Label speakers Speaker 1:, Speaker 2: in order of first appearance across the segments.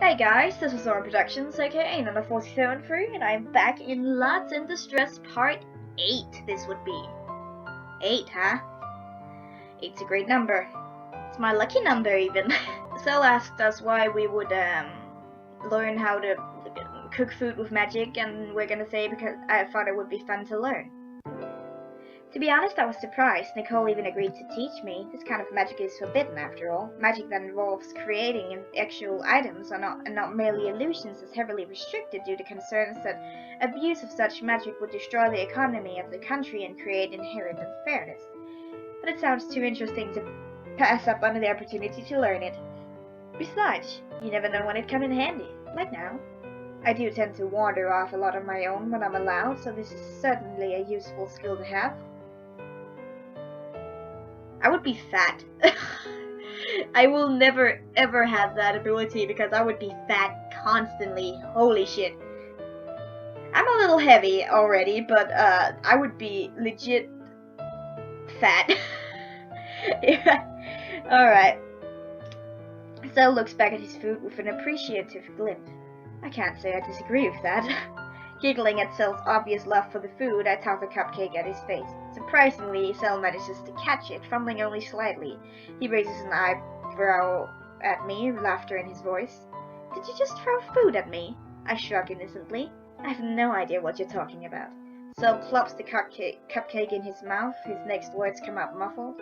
Speaker 1: Hey guys, this is Zora Productions, aka Number 47 Crew, and I'm back in Lots in Distress Part 8, this would be. 8, huh? 8's a great number. It's my lucky number, even. Cell asked us why we would, learn how to cook food with magic, and we're gonna say because I thought it would be fun to learn. To be honest, I was surprised. Nicole even agreed to teach me. This kind of magic is forbidden, after all. Magic that involves creating actual items and not merely illusions is heavily restricted due to concerns that abuse of such magic would destroy the economy of the country and create inherent unfairness. But it sounds too interesting to pass up on the opportunity to learn it. Besides, you never know when it comes in handy, like now. I do tend to wander off a lot on my own when I'm allowed, so this is certainly a useful skill to have. I would be fat. I will never ever have that ability because I would be fat constantly. Holy shit. I'm a little heavy already, but I would be legit fat. Yeah. Alright. Cell looks back at his food with an appreciative glint. I can't say I disagree with that. Giggling at Cell's obvious love for the food, I toss a cupcake at his face. Surprisingly, Cell manages to catch it, fumbling only slightly. He raises an eyebrow at me, laughter in his voice. Did you just throw food at me? I shrug innocently. I have no idea what you're talking about. Cell plops the cupcake in his mouth. His next words come out muffled.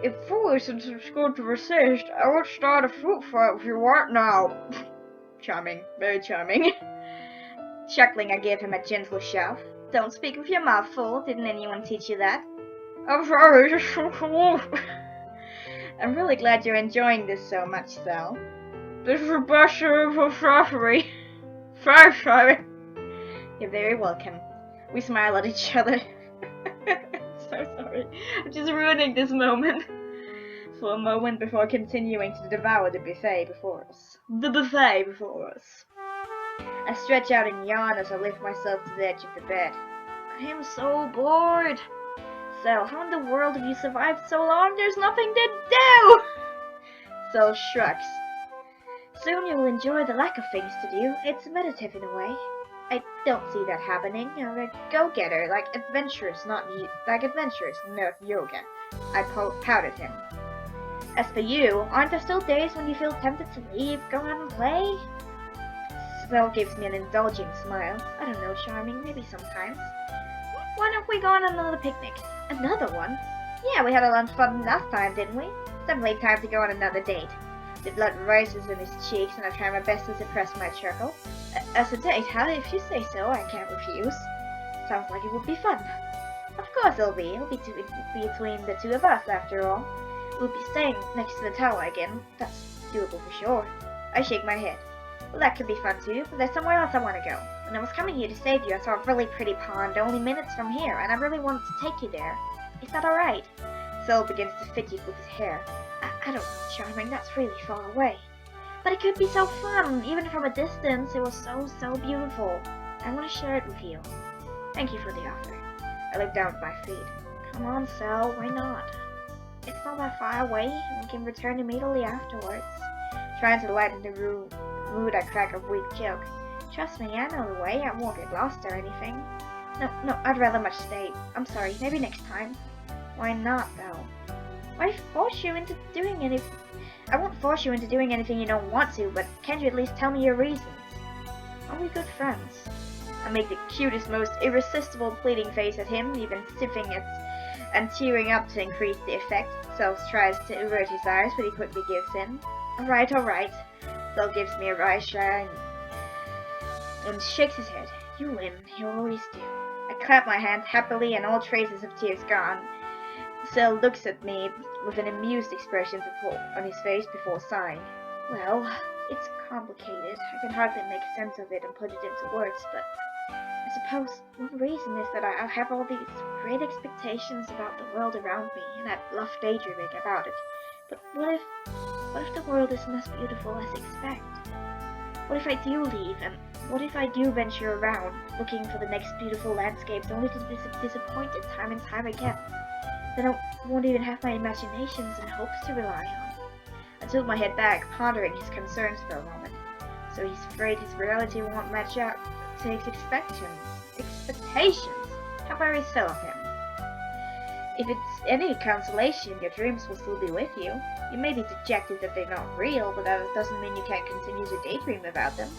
Speaker 1: If food isn't good to resist, I would start a fruit fight with you right now. Charming, very charming. Chuckling, I gave him a gentle shove. Don't speak with your mouth full. Didn't anyone teach you that? I'm sorry, just I'm really glad you're enjoying this so much, Cell. This is the best service of sorcery. Thanks, sorry. You're very welcome. We smile at each other. So sorry. I'm just ruining this moment. For a moment before continuing to devour the buffet before us. The buffet before us. I stretch out and yawn as I lift myself to the edge of the bed. I am so bored. Cell, how in the world have you survived so long? There's nothing to do! Cell shrugs. Soon you will enjoy the lack of things to do. It's meditative in a way. I don't see that happening. I'm a go-getter, like adventurers, not yoga. I pouted him. As for you, aren't there still days when you feel tempted to leave, go out and play? Cell gives me an indulging smile. I don't know, Charming, maybe sometimes. Why don't we go on another picnic? Another one? Yeah, we had a lot of fun last time, didn't we? It's definitely time to go on another date. The blood rises in his cheeks and I try my best to suppress my chuckle. As a date, huh? If you say so, I can't refuse. Sounds like it would be fun. Of course it'll be. It'll be between the two of us, after all. We'll be staying next to the tower again. That's doable for sure. I shake my head. Well, that could be fun too, but there's somewhere else I want to go. When I was coming here to save you, I saw a really pretty pond only minutes from here, and I really wanted to take you there. Is that alright? Cell begins to fidget with his hair. I don't know, Charming, that's really far away. But it could be so fun, even from a distance. It was so beautiful. I want to share it with you. Thank you for the offer. I look down at my feet. Come on, Cell, why not? It's not that far away, and we can return immediately afterwards. Trying to lighten the mood, I crack a weak joke. Trust me, I know the way. I won't get lost or anything. No, I'd rather much stay. I'm sorry, maybe next time. Why not, though? Why force you into doing anything? I won't force you into doing anything you don't want to, but can't you at least tell me your reasons? Are we good friends? I make the cutest, most irresistible pleading face at him, even sipping it and tearing up to increase the effect. Cell tries to avert his eyes, but he quickly gives in. Alright. Cell gives me a wry shine and shakes his head. You win, you always do. I clap my hands happily and all traces of tears gone. Cell looks at me with an amused expression on his face before sighing. Well, it's complicated. I can hardly make sense of it and put it into words, but I suppose one reason is that I have all these great expectations about the world around me, and I love daydreaming about it. But what if the world isn't as beautiful as I expect? What if I do leave, and what if I do venture around, looking for the next beautiful landscapes, only to be disappointed time and time again? Then I won't even have my imaginations and hopes to rely on. I tilt my head back, pondering his concerns for a moment. so he's afraid his reality won't match up to his expectations. How very so of him. If it's any consolation, your dreams will still be with you. You may be dejected that they're not real, but that doesn't mean you can't continue to daydream about them.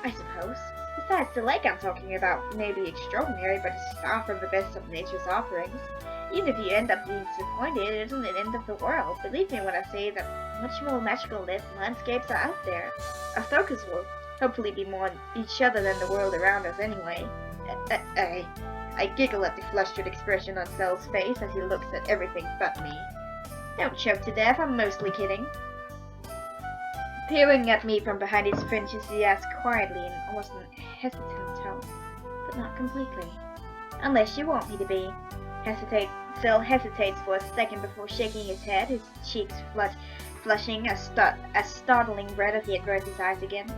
Speaker 1: I suppose. Besides, the lake I'm talking about may be extraordinary, but it's far from the best of nature's offerings. Even if you end up being disappointed, it isn't the end of the world. Believe me when I say that much more magical landscapes are out there. Our focus will hopefully be more on each other than the world around us anyway. I giggle at the flustered expression on Sel's face as he looks at everything but me. Don't choke to death, I'm mostly kidding. Peering at me from behind his fringes, he asks quietly in almost a hesitant tone, but not completely. Unless you want me to be. Sel hesitates for a second before shaking his head, his cheeks flushing a startling red as he averts his eyes again.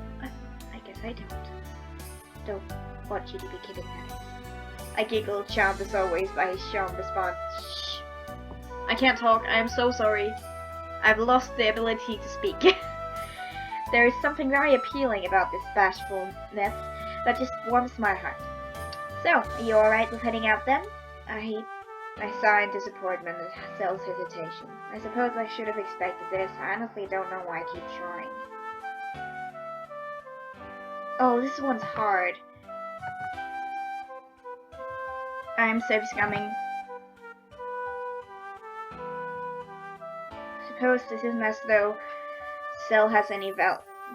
Speaker 1: I guess I don't want you to be kidding, that is. I giggle, charmed as always by his charming response. Shh. I can't talk, I am so sorry. I've lost the ability to speak. There is something very appealing about this bashfulness that just warms my heart. So, are you alright with heading out then? I sigh in disappointment at Sel's hesitation. I suppose I should have expected this. I honestly don't know why I keep trying. Oh, this one's hard. I'm so scumming. Suppose this isn't as though Sel has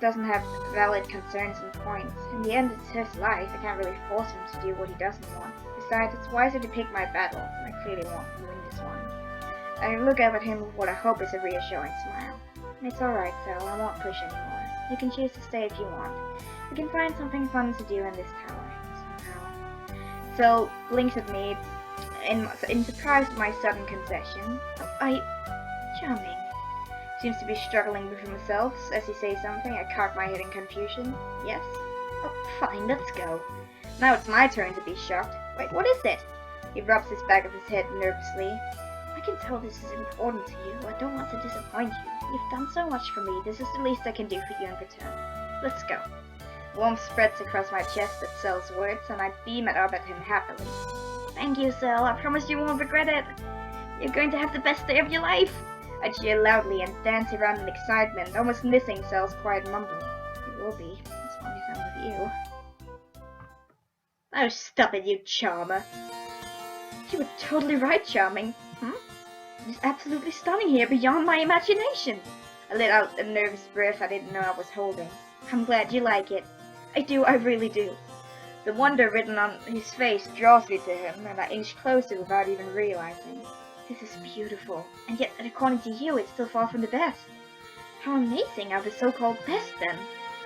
Speaker 1: doesn't have valid concerns and points. In the end, it's his life. I can't really force him to do what he doesn't want. Besides, it's wiser to pick my battles, and I clearly want to win this one. I look up at him with what I hope is a reassuring smile. It's alright, Sel. I won't push anymore. You can choose to stay if you want. We can find something fun to do in this tower, somehow. Sel blinks at me in surprise at my sudden concession. Charming. Seems to be struggling with himself as he says something. I cock my head in confusion. Yes? Oh, fine, let's go. Now it's my turn to be shocked. Wait, what is it? He rubs his back of his head nervously. I can tell this is important to you. I don't want to disappoint you. You've done so much for me. This is the least I can do for you in return. Let's go. Warmth spreads across my chest at Sel's words, and I beam it up at him happily. Thank you, Sel. I promise you won't regret it. You're going to have the best day of your life. I cheer loudly and dance around in excitement, almost missing Sel's quiet mumbling. It will be, as long as I'm with you. Oh, stop it, you charmer. You were totally right, Charming. It is absolutely stunning here, beyond my imagination. I let out a nervous breath I didn't know I was holding. I'm glad you like it. I do, I really do. The wonder written on his face draws me to him, and I inch closer without even realizing. This is beautiful, and yet, according to you, it's still far from the best. How amazing are the so-called best, then?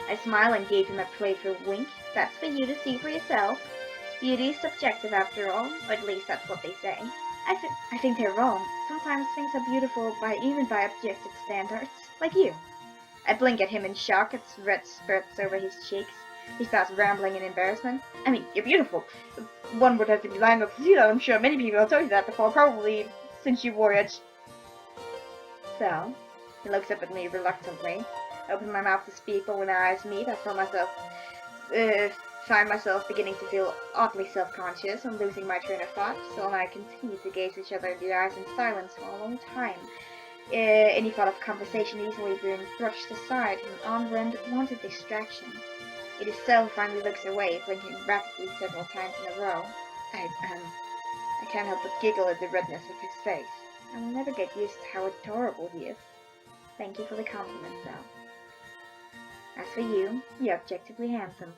Speaker 1: I smile and gave him a playful wink. That's for you to see for yourself. Beauty is subjective after all, or at least that's what they say. I think they're wrong. Sometimes things are beautiful even by objective standards, like you. I blink at him in shock as red spurts over his cheeks. He starts rambling in embarrassment. I mean, you're beautiful. One would have to be lying up to you, I'm sure many people have told you that before, probably since you wore it. So, he looks up at me reluctantly. I open my mouth to speak, but when our eyes meet, I find myself beginning to feel oddly self-conscious and losing my train of thought. So and I continue to gaze each other in the eyes in silence for a long time. Any thought of conversation easily being brushed aside and unwanted distraction. It is Sel who finally looks away, blinking rapidly several times in a row. I can't help but giggle at the redness of his face. I'll never get used to how adorable he is. Thank you for the compliment, Sel. As for you, you're objectively handsome.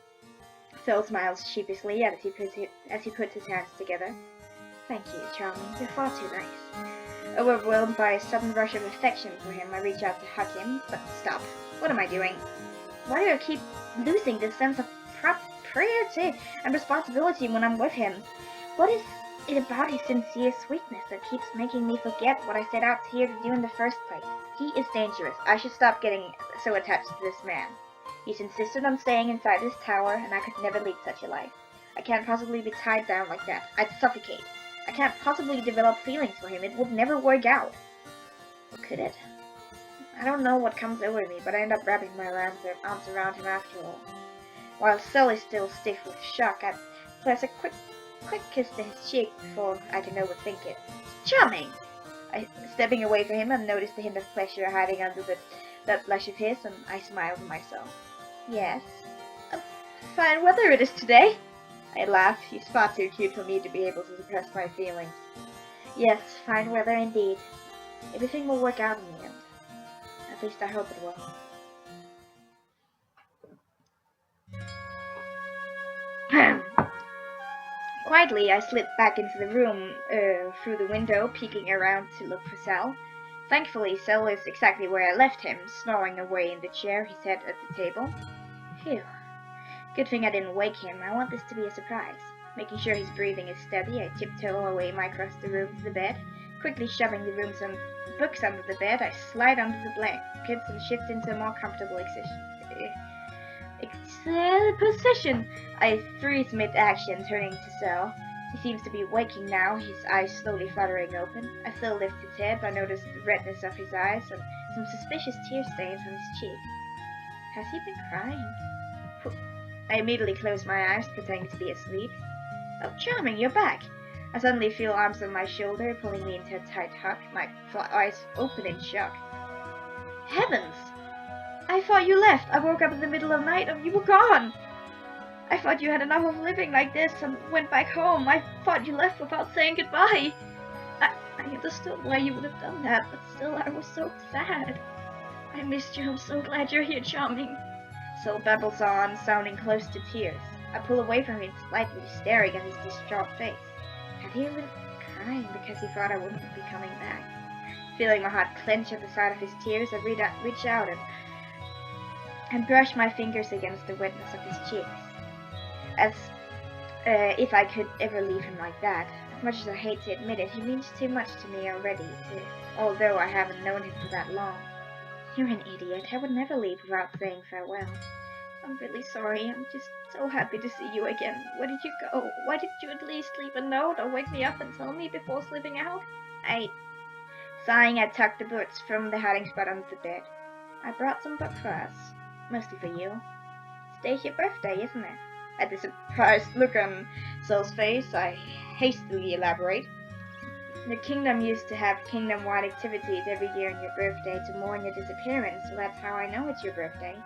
Speaker 1: Sel smiles sheepishly as he puts his hands together. Thank you, Charming. You're far too nice. Overwhelmed by a sudden rush of affection for him, I reach out to hug him, but stop. What am I doing? Why do I keep losing this sense of propriety and responsibility when I'm with him? What is it about his sincere sweetness that keeps making me forget what I set out here to do in the first place? He is dangerous. I should stop getting so attached to this man. He's insisted on staying inside this tower, and I could never lead such a life. I can't possibly be tied down like that. I'd suffocate. I can't possibly develop feelings for him. It would never work out. Or could it? I don't know what comes over me, but I end up wrapping my arms around him after all. While Cell is still stiff with shock, I press a quick kiss to his cheek before I can overthink it. Charming! Stepping away from him, I notice the hint of pleasure hiding under that blush of his, and I smile to myself. Yes. Fine weather it is today. I laugh. He's far too cute for me to be able to suppress my feelings. Yes, fine weather indeed. Everything will work out in the end. At least I hope it will. Quietly, I slipped back into the room through the window, peeking around to look for Cell. Thankfully, Cell is exactly where I left him, snoring away in the chair he sat at the table. Phew. Good thing I didn't wake him. I want this to be a surprise. Making sure his breathing is steady, I tiptoe away across the room to the bed. Quickly shoving the books under the bed, I slide under the blankets and shift into a more comfortable position. I freeze mid-action, turning to Cell. He seems to be waking now, his eyes slowly fluttering open. I still lift his head, but I notice the redness of his eyes and some suspicious tear stains on his cheek. Has he been crying? I immediately close my eyes, pretending to be asleep. Oh, Charming, you're back! I suddenly feel arms on my shoulder, pulling me into a tight hug, my eyes open in shock. Heavens! I thought you left. I woke up in the middle of the night and you were gone. I thought you had enough of living like this and went back home. I thought you left without saying goodbye. I understood why you would have done that, but still I was so sad. I missed you. I'm so glad you're here, Charming. Cell babbles on, sounding close to tears. I pull away from him, slightly staring at his distraught face. Had he been crying because he thought I wouldn't be coming back? Feeling my heart clench at the sight of his tears, I reach out and brush my fingers against the wetness of his cheeks. As if I could ever leave him like that. As much as I hate to admit it, he means too much to me already, although I haven't known him for that long. You're an idiot. I would never leave without saying farewell. I'm really sorry. I'm just so happy to see you again. Where did you go? Why didn't you at least leave a note or wake me up and tell me before slipping out? Sighing, I tucked the books from the hiding spot under the bed. I brought some books for us. Mostly for you. Today's your birthday, isn't it? At the surprised look on Cell's face, I hastily elaborate. The kingdom used to have kingdom-wide activities every year on your birthday to mourn your disappearance, so that's how I know it's your birthday.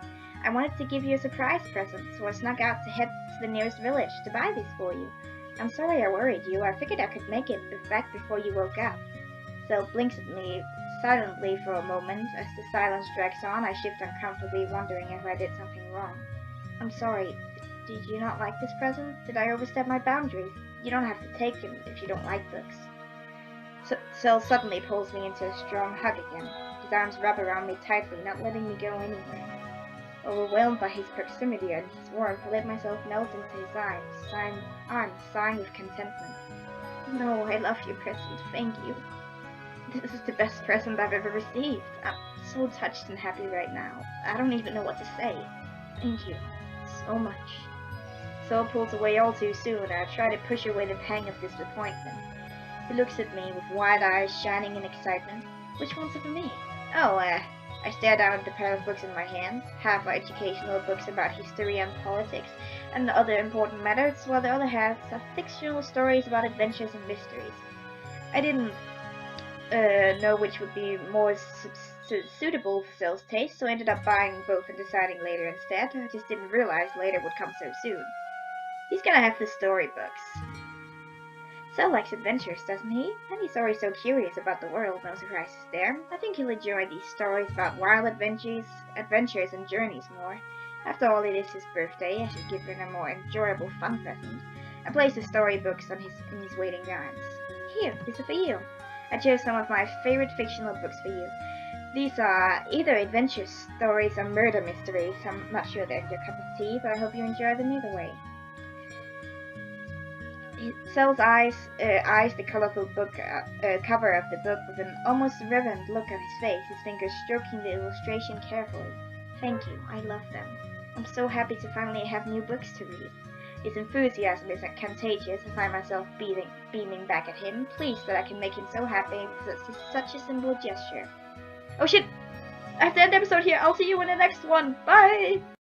Speaker 1: I wanted to give you a surprise present, so I snuck out to head to the nearest village to buy these for you. I'm sorry I worried you. I figured I could make it back before you woke up. Cell blinks at me silently for a moment. As the silence drags on, I shift uncomfortably, wondering if I did something wrong. I'm sorry. Did you not like this present? Did I overstep my boundaries? You don't have to take them if you don't like books. Cell suddenly pulls me into a strong hug again. His arms wrap around me tightly, not letting me go anywhere. Overwhelmed by his proximity and his warmth, I let myself melt into his arms, sighing with contentment. No, I love your present. Thank you. This is the best present I've ever received. I'm so touched and happy right now. I don't even know what to say. Thank you. So much. Cell pulls away all too soon, and I try to push away the pang of disappointment. He looks at me with wide eyes shining in excitement. Which one's it for me? I stare down at the pair of books in my hands. Half are educational books about history and politics and other important matters, while the other half are fictional stories about adventures and mysteries. I didn't know which would be more suitable for Cell's taste, so I ended up buying both and deciding later instead. I just didn't realize later would come so soon. He's gonna have the storybooks. Cell likes adventures, doesn't he? And he's always so curious about the world, no surprises there. I think he'll enjoy these stories about wild adventures and journeys more. After all, it is his birthday. I should give him a more enjoyable, fun present. I place the storybooks in his waiting arms. Here, these are for you. I chose some of my favorite fictional books for you. These are either adventure stories or murder mysteries. I'm not sure they're your cup of tea, but I hope you enjoy them either way. Cell's eyes the colorful cover of the book with an almost reverent look on his face, his fingers stroking the illustration carefully. Thank you, I love them. I'm so happy to finally have new books to read. His enthusiasm is contagious. I find myself beaming back at him, pleased that I can make him so happy with such a simple gesture. Oh shit! I have to end the episode here. I'll see you in the next one. Bye!